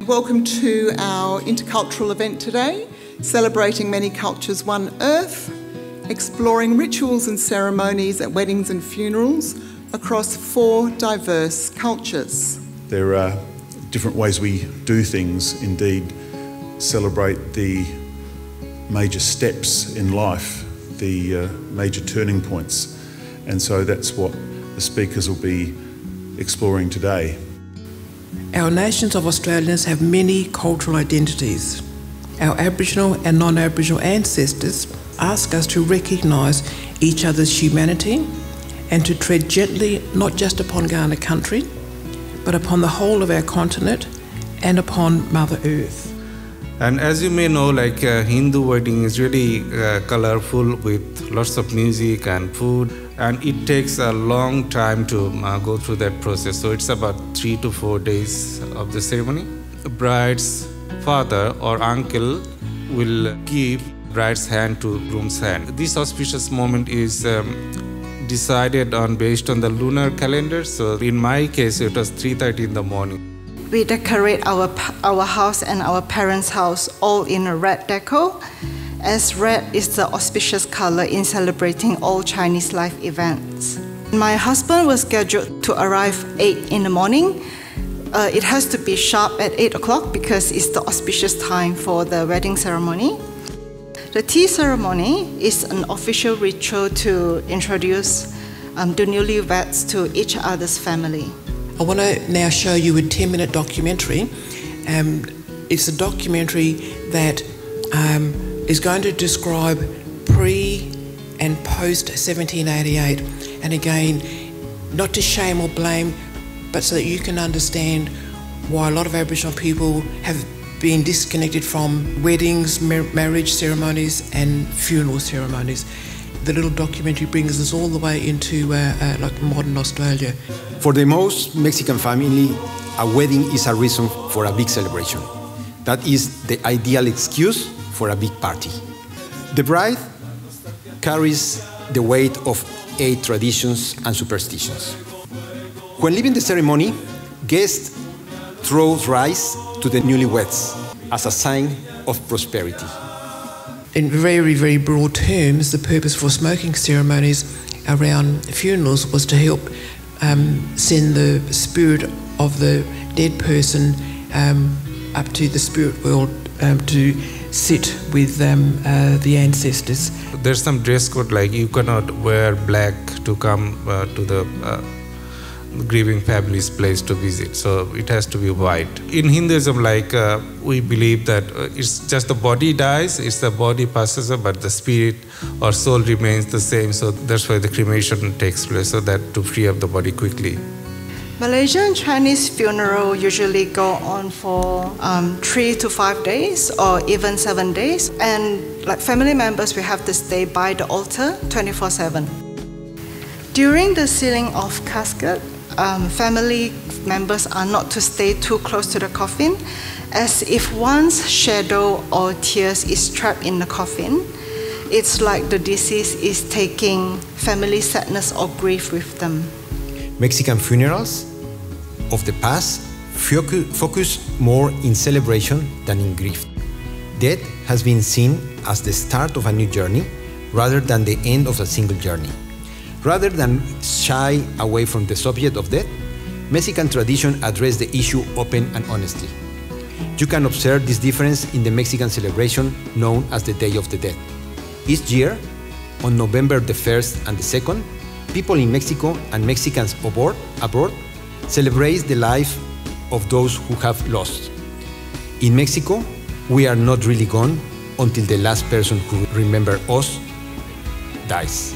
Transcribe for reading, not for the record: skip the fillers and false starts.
Welcome to our intercultural event today, celebrating many cultures, one earth, exploring rituals and ceremonies at weddings and funerals across 4 diverse cultures. There are different ways we do things, indeed celebrate the major steps in life, the major turning points, and so that's what the speakers will be exploring today. Our nations of Australians have many cultural identities. Our Aboriginal and non-Aboriginal ancestors ask us to recognise each other's humanity and to tread gently not just upon Kaurna country, but upon the whole of our continent and upon Mother Earth. And as you may know, Hindu wedding is really colourful with lots of music and food, and it takes a long time to go through that process. So it's about 3 to 4 days of the ceremony. The bride's father or uncle will give bride's hand to groom's hand. This auspicious moment is decided on based on the lunar calendar. So in my case, it was 3:30 in the morning. We decorate our house and our parents' house all in a red deco, as red is the auspicious color in celebrating all Chinese life events. My husband was scheduled to arrive 8 in the morning. It has to be sharp at 8 o'clock because it's the auspicious time for the wedding ceremony. The tea ceremony is an official ritual to introduce the newlyweds to each other's family. I want to now show you a 10-minute documentary. It's a documentary that is going to describe pre and post 1788, and again, not to shame or blame, but so that you can understand why a lot of Aboriginal people have been disconnected from weddings, marriage ceremonies and funeral ceremonies. The little documentary brings us all the way into modern Australia. For the most Mexican family, a wedding is a reason for a big celebration. That is the ideal excuse for a big party. The bride carries the weight of 8 traditions and superstitions. When leaving the ceremony, guests throw rice to the newlyweds as a sign of prosperity. In very, very broad terms, the purpose for smoking ceremonies around funerals was to help send the spirit of the dead person up to the spirit world to sit with the ancestors. There's some dress code, like you cannot wear black to come to the grieving family's place to visit, so it has to be white. In Hinduism, we believe that it's just the body dies, it's the body passes away, but the spirit or soul remains the same, so that's why the cremation takes place, so that to free up the body quickly. Malaysian Chinese funeral usually go on for 3 to 5 days or even 7 days, and like family members, we have to stay by the altar 24/7. During the sealing of casket, family members are not to stay too close to the coffin, as if one's shadow or tears is trapped in the coffin, it's like the deceased is taking family sadness or grief with them. Mexican funerals of the past focus more in celebration than in grief. Death has been seen as the start of a new journey rather than the end of a single journey. Rather than shy away from the subject of death, Mexican tradition addressed the issue open and honestly. You can observe this difference in the Mexican celebration known as the Day of the Dead. Each year, on November the 1st and the 2nd, people in Mexico and Mexicans abroad celebrate the life of those who have lost. In Mexico, we are not really gone until the last person who remembers us dies.